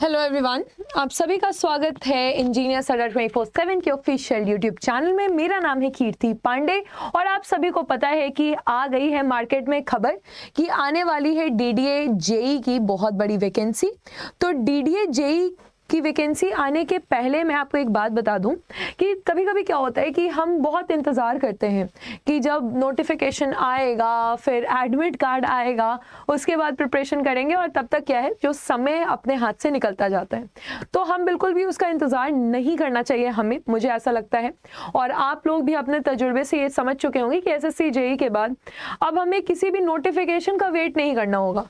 Hello everyone, आप सभी का स्वागत है इंजीनियर अड्डा 24/7 के ऑफिशियल यूट्यूब चैनल में। मेरा नाम है कीर्ति पांडे और आप सभी को पता है कि आ गई है मार्केट में खबर कि आने वाली है डीडीए जेई की बहुत बड़ी वैकेंसी। तो डीडीए जेई की वैकेंसी आने के पहले मैं आपको एक बात बता दूं कि कभी कभी क्या होता है कि हम बहुत इंतज़ार करते हैं कि जब नोटिफिकेशन आएगा, फिर एडमिट कार्ड आएगा, उसके बाद प्रिपरेशन करेंगे और तब तक क्या है जो समय अपने हाथ से निकलता जाता है। तो हम बिल्कुल भी उसका इंतज़ार नहीं करना चाहिए हमें, मुझे ऐसा लगता है। और आप लोग भी अपने तजुर्बे से ये समझ चुके होंगे कि एसएससी जेई के बाद अब हमें किसी भी नोटिफिकेशन का वेट नहीं करना होगा।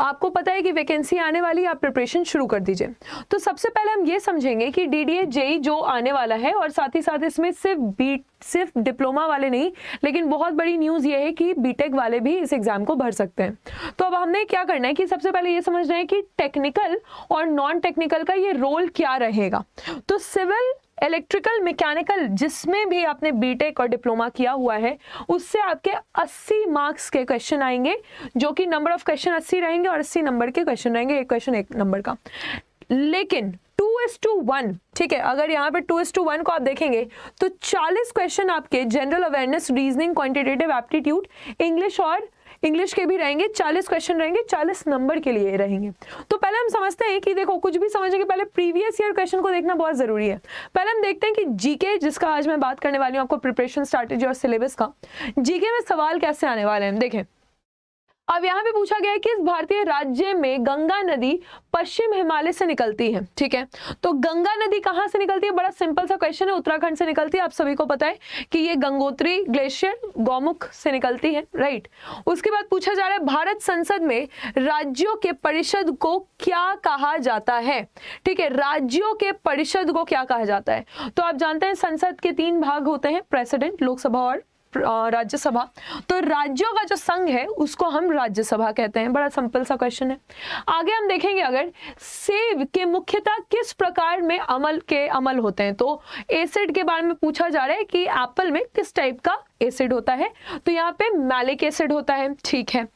आपको पता है कि वैकेंसी आने वाली, आप प्रिपरेशन शुरू कर दीजिए। तो सबसे पहले हम ये समझेंगे कि डीडीए जेई जो आने वाला है और साथ ही साथ इसमें सिर्फ डिप्लोमा वाले नहीं, लेकिन बहुत बड़ी न्यूज़ ये है कि बीटेक वाले भी इस एग्जाम को भर सकते हैं। तो अब हमने क्या करना है कि सबसे पहले ये समझना है कि टेक्निकल और नॉन टेक्निकल का ये रोल क्या रहेगा। तो सिविल, इलेक्ट्रिकल, मैकेनिकल जिसमें भी आपने बीटेक और डिप्लोमा किया हुआ है उससे आपके 80 मार्क्स के क्वेश्चन आएंगे, जो कि नंबर ऑफ क्वेश्चन 80 रहेंगे और 80 नंबर के क्वेश्चन रहेंगे, एक क्वेश्चन एक नंबर का। लेकिन 2:1, ठीक है, अगर यहाँ पे 2:1 को आप देखेंगे तो 40 क्वेश्चन आपके general awareness, reasoning, quantitative aptitude, English और इंग्लिश के भी रहेंगे। 40 क्वेश्चन रहेंगे, 40 नंबर के लिए रहेंगे। तो पहले हम समझते हैं कि देखो, कुछ भी समझने के पहले प्रीवियस ईयर क्वेश्चन को देखना बहुत जरूरी है। पहले हम देखते हैं कि जीके, जिसका आज मैं बात करने वाली हूँ आपको, प्रिपरेशन स्ट्रैटेजी और सिलेबस का, जीके में सवाल कैसे आने वाले हैं। देखें, अब यहाँ पे पूछा गया है कि इस भारतीय राज्य में गंगा नदी पश्चिम हिमालय से निकलती है। ठीक है, तो गंगा नदी कहाँ से निकलती है? बड़ा सिंपल सा क्वेश्चन है, उत्तराखंड से निकलती है। आप सभी को पता है कि ये गंगोत्री ग्लेशियर गौमुख से निकलती है, राइट। उसके बाद पूछा जा रहा है भारत संसद में राज्यों के परिषद को क्या कहा जाता है। ठीक है, राज्यों के परिषद को क्या कहा जाता है? तो आप जानते हैं संसद के 3 भाग होते हैं, प्रेसिडेंट, लोकसभा और राज्यसभा। तो राज्यों का जो संघ है उसको हम राज्यसभा कहते हैं। बड़ा सिंपल सा क्वेश्चन है। आगे हम देखेंगे, अगर सेब के मुख्यतः किस प्रकार में अमल होते हैं, तो एसिड के बारे में पूछा जा रहा है कि एप्पल में किस टाइप का एसिड होता है। तो यहाँ पे मैलिक एसिड होता है, ठीक है।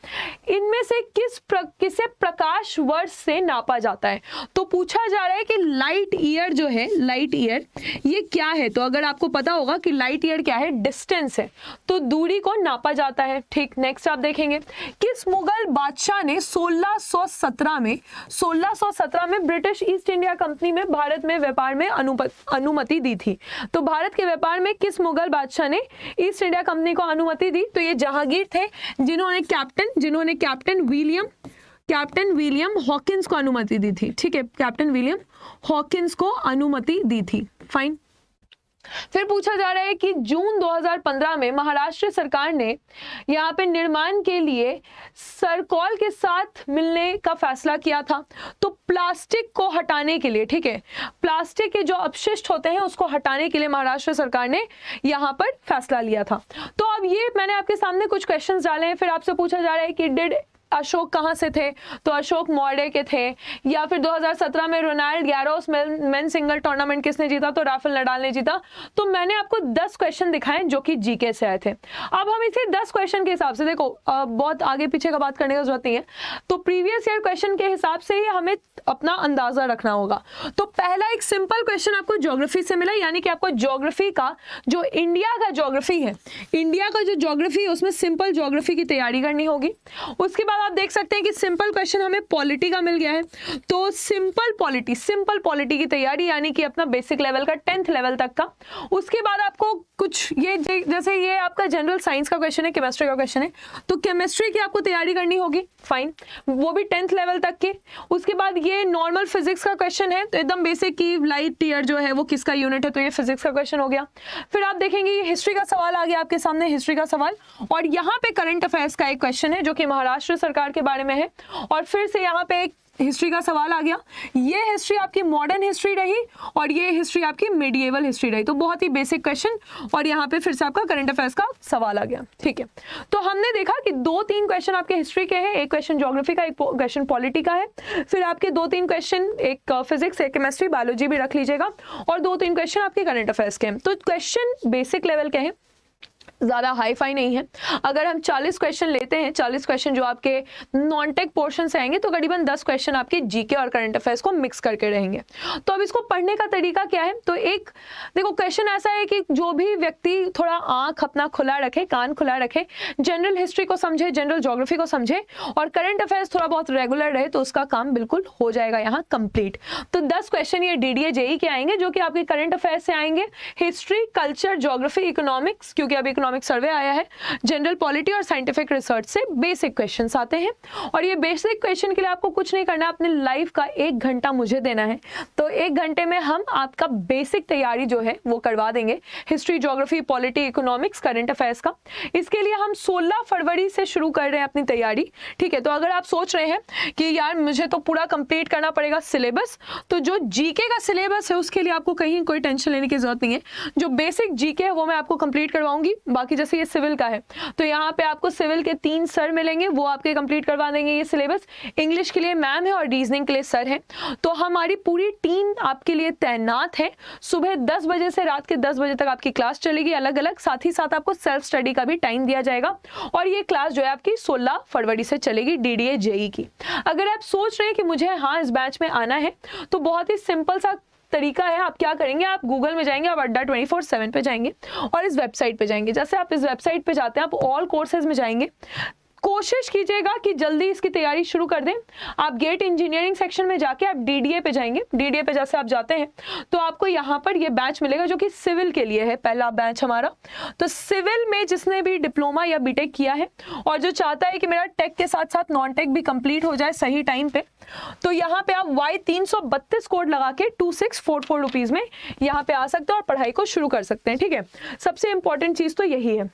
इनमें से किसे प्रकाश वर्ष से नापा जाता है? तो पूछा जा रहा है कि लाइट ईयर जो है, लाइट ईयर ये क्या है? तो अगर आपको पता होगा कि लाइट ईयर क्या है, डिस्टेंस है, तो दूरी को नापा जाता है, ठीक। नेक्स्ट आप देखेंगे, किस मुगल बादशाह ने 1617 में ब्रिटिश ईस्ट इंडिया कंपनी में भारत में व्यापार में अनुमति दी थी? तो भारत के व्यापार में किस मुगल बादशाह ने ईस्ट इंडिया कंपनी को अनुमति दी? तो ये जहांगीर थे, जिन्होंने कैप्टन विलियम हॉकिंस को अनुमति दी थी। ठीक है, कैप्टन विलियम हॉकिंस को अनुमति दी थी, फाइन। फिर पूछा जा रहा है कि जून 2015 में महाराष्ट्र सरकार ने यहाँ पे निर्माण के लिए सरकॉल के साथ मिलने का फैसला किया था। तो प्लास्टिक को हटाने के लिए, ठीक है, प्लास्टिक के जो अपशिष्ट होते हैं उसको हटाने के लिए महाराष्ट्र सरकार ने यहाँ पर फैसला लिया था। तो अब ये मैंने आपके सामने कुछ क्वेश्चंस डाले हैं। फिर आपसे पूछा जा रहा है कि डिड अशोक कहाँ से थे? तो अशोक मौर्य के थे। या फिर 2017 में Roland Garros men single tournament किसने जीता? तो राफेल नडाल ने जीता। तो मैंने आपको 10 क्वेश्चन दिखाए जो कि जीके से आए थे। अब हम इसे 10 क्वेश्चन के हिसाब से, देखो बहुत आगे पीछे का बात करने की जरूरत नहीं है, तो प्रीवियस ईयर क्वेश्चन के हिसाब से ही हमें अपना अंदाजा रखना होगा। तो पहला एक सिंपल क्वेश्चन आपको ज्योग्राफी से मिला, यानी कि आपको ज्योग्राफी का जो इंडिया का ज्योग्राफी है, इंडिया का जो ज्योग्राफी है उसमें सिंपल ज्योग्राफी की तैयारी करनी होगी। उसके बाद आप देख सकते हैं कि सिंपल क्वेश्चन हमें पॉलिटी का मिल गया है। तो सिंपल पॉलिटी की तैयारी, यानी कि अपना बेसिक लेवल का 10th लेवल तक का। उसके बाद आपको कुछ ये जैसे ये आपका जनरल साइंस का क्वेश्चन है, केमिस्ट्री का क्वेश्चन है, तो केमिस्ट्री की आपको तैयारी करनी होगी, फाइन, वो भी 10th लेवल तक के। उसके बाद ये नॉर्मल फिजिक्स का क्वेश्चन है, तो एकदम बेसिक की लाइट ईयर जो है वो किसका यूनिट है, तो ये फिजिक्स का क्वेश्चन हो गया। फिर आप देखेंगे ये हिस्ट्री का सवाल आ गया आपके सामने, हिस्ट्री का सवाल। और यहाँ पे करंट अफेयर्स का एक क्वेश्चन है जो कि महाराष्ट्र सरकार के बारे में है। और फिर से यहाँ पे एक हिस्ट्री का सवाल आ गया। ये हिस्ट्री आपकी मॉडर्न हिस्ट्री रही और ये हिस्ट्री आपकी मिडिएवल हिस्ट्री रही। तो बहुत ही बेसिक क्वेश्चन, और यहाँ पे फिर से आपका करंट अफेयर्स का सवाल आ गया, ठीक है। तो हमने देखा कि 2-3 क्वेश्चन आपके हिस्ट्री के हैं, एक क्वेश्चन ज्योग्राफी का, एक क्वेश्चन पॉलिटी का है। फिर आपके 2-3 क्वेश्चन, एक फिजिक्स, एक केमिस्ट्री, बायोलॉजी भी रख लीजिएगा, और 2-3 क्वेश्चन आपके करंट अफेयर्स के हैं। तो क्वेश्चन बेसिक लेवल के हैं। ज़्यादा हाई फाई नहीं है। अगर हम 40 क्वेश्चन लेते हैं, 40 क्वेश्चन जो आपके नॉन टेक पोर्शन से आएंगे, तो करीबन 10 क्वेश्चन आपके जीके और करंट अफेयर्स को मिक्स करके रहेंगे। तो अब इसको पढ़ने का तरीका क्या है? तो एक देखो, क्वेश्चन ऐसा है कि जो भी व्यक्ति थोड़ा आंख अपना खुला रखे, कान खुला रखे, जनरल हिस्ट्री को समझे, जनरल ज्योग्राफी को समझे और करंट अफेयर्स थोड़ा बहुत रेगुलर रहे, तो उसका काम बिल्कुल हो जाएगा यहाँ कंप्लीट। तो 10 क्वेश्चन ये डीडीए जेई के आएंगे, जो कि आपके करंट अफेयर्स से आएंगे, हिस्ट्री, कल्चर, ज्योग्राफी, इकोनॉमिक्स, क्योंकि अभी इकोनॉमिक सर्वे आया है, जनरल पॉलिटी और साइंटिफिक रिसर्च से बेसिक क्वेश्चंस आते हैं। और ये बेसिक क्वेश्चन के लिए आपको कुछ नहीं करना है, अपने लाइफ का 1 घंटा मुझे देना है। तो 1 घंटे में हम आपका बेसिक तैयारी जो है वो करवा देंगे, history, geography, polity, economics, current affairs का। इसके लिए हम 16 फरवरी से शुरू कर रहे हैं अपनी तैयारी, ठीक है। तो अगर आप सोच रहे हैं कि यार मुझे तो पूरा कंप्लीट करना पड़ेगा सिलेबस, तो जो जीके का सिलेबस है उसके लिए आपको कहीं कोई टेंशन लेने की जरूरत नहीं है। जो बेसिक जीके है वो मैं आपको कंप्लीट करवाऊंगी। बाकी जैसे ये सिविल का है, तो यहाँ पे आपको सिविल के 3 सर मिलेंगे, वो आपके कंप्लीट करवा देंगे ये सिलेबस। इंग्लिश के लिए मैम है और रीजनिंग के लिए सर है। तो हमारी पूरी टीम आपके लिए तैनात है। सुबह 10 बजे से रात के 10 बजे तक आपकी क्लास चलेगी अलग अलग, साथ ही साथ आपको सेल्फ स्टडी का भी टाइम दिया जाएगा। और ये क्लास जो है आपकी 16 फरवरी से चलेगी डीडीए जेई की। अगर आप सोच रहे हैं कि मुझे हाँ इस बैच में आना है, तो बहुत ही सिंपल सा तरीका है। आप क्या करेंगे, आप गूगल में जाएंगे, आप अड्डा 24/7 पे जाएंगे और इस वेबसाइट पे जाएंगे। जैसे आप इस वेबसाइट पे जाते हैं, आप ऑल कोर्सेज में जाएंगे। कोशिश कीजिएगा कि जल्दी इसकी तैयारी शुरू कर दें। आप गेट इंजीनियरिंग सेक्शन में जाके आप डीडीए पे जाएंगे। डीडीए पे जैसे आप जाते हैं तो आपको यहाँ पर ये बैच मिलेगा जो कि सिविल के लिए है, पहला बैच हमारा। तो सिविल में जिसने भी डिप्लोमा या बीटेक किया है और जो चाहता है कि मेरा टेक के साथ साथ नॉन टेक भी कंप्लीट हो जाए सही टाइम पे, तो यहाँ पे आप Y332 कोड लगा के 2644 रुपीज में यहाँ पे आ सकते हैं और पढ़ाई को शुरू कर सकते हैं, ठीक है। सबसे इंपॉर्टेंट चीज तो यही है।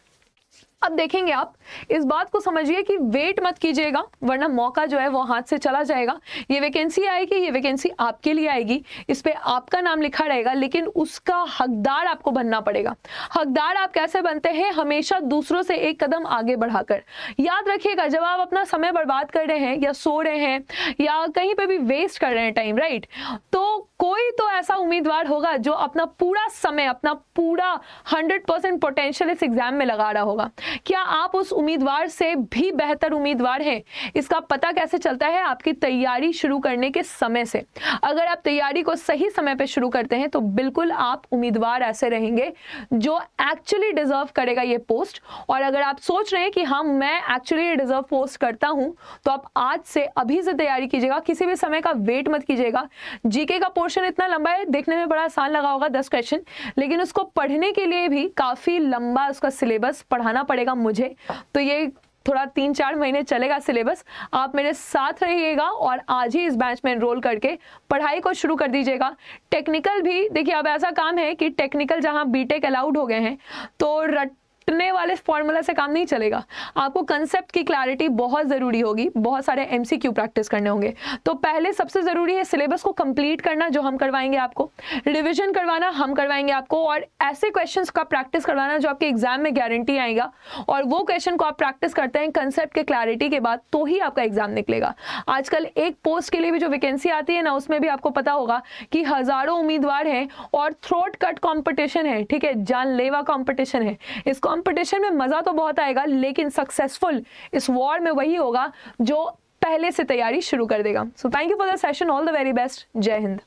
अब देखेंगे, आप इस बात को समझिए कि वेट मत कीजिएगा, वरना मौका जो है वो हाथ से चला जाएगा। ये वैकेंसी आएगी, ये वैकेंसी आपके लिए आएगी, इस पे आपका नाम लिखा रहेगा, लेकिन उसका हकदार आपको बनना पड़ेगा। हकदार आप कैसे बनते हैं? हमेशा दूसरों से एक कदम आगे बढ़ाकर। याद रखिएगा, जब आप अपना समय बर्बाद कर रहे हैं या सो रहे हैं या कहीं पे भी वेस्ट कर रहे हैं टाइम, राइट, तो कोई तो ऐसा उम्मीदवार होगा जो अपना पूरा समय, अपना पूरा 100% पोटेंशियल इस एग्जाम में लगा रहा होगा। क्या आप उस उम्मीदवार से भी बेहतर उम्मीदवार हैं? इसका पता कैसे चलता है? आपकी तैयारी शुरू करने के समय से। अगर आप तैयारी को सही समय पे शुरू करते हैं तो बिल्कुल आप उम्मीदवार ऐसे रहेंगे जो एक्चुअली डिजर्व करेगा ये पोस्ट। और अगर आप सोच रहे हैं कि हाँ मैं एक्चुअली डिजर्व पोस्ट करता हूं, तो आप आज से अभी से तैयारी कीजिएगा, किसी भी समय का वेट मत कीजिएगा। जीके का पोर्शन इतना लंबा है, देखने में बड़ा आसान लगा होगा 10 क्वेश्चन, लेकिन उसको पढ़ने के लिए भी काफी लंबा उसका सिलेबस पढ़ाना पड़ेगा मुझे। तो ये थोड़ा 3-4 महीने चलेगा सिलेबस। आप मेरे साथ रहिएगा और आज ही इस बैच में एनरोल करके पढ़ाई को शुरू कर दीजिएगा। टेक्निकल भी देखिए, अब ऐसा काम है कि टेक्निकल जहां बीटेक अलाउड हो गए हैं, तो रटने वाले फॉर्मूला से काम नहीं चलेगा। आपको कंसेप्ट की क्लैरिटी बहुत जरूरी होगी, बहुत सारे एमसीक्यू प्रैक्टिस करने होंगे। तो पहले सबसे जरूरी है सिलेबस को कंप्लीट करना, जो हम करवाएंगे आपको, रिवीजन करवाना हम करवाएंगे आपको, और ऐसे क्वेश्चंस का प्रैक्टिस करवाना जो आपके एग्जाम में गारंटी आएगा। और वो क्वेश्चन को आप प्रैक्टिस करते हैं कंसेप्ट के क्लैरिटी के बाद, तो ही आपका एग्जाम निकलेगा। आजकल एक पोस्ट के लिए भी जो वैकेंसी आती है ना, उसमें भी आपको पता होगा कि हजारों उम्मीदवार हैं और थ्रोट कट कॉम्पिटिशन है, ठीक है, जानलेवा कॉम्पिटिशन है। इस कंपटीशन में मजा तो बहुत आएगा, लेकिन सक्सेसफुल इस वॉर में वही होगा जो पहले से तैयारी शुरू कर देगा। So thank you for the session, all the very best, जय हिंद।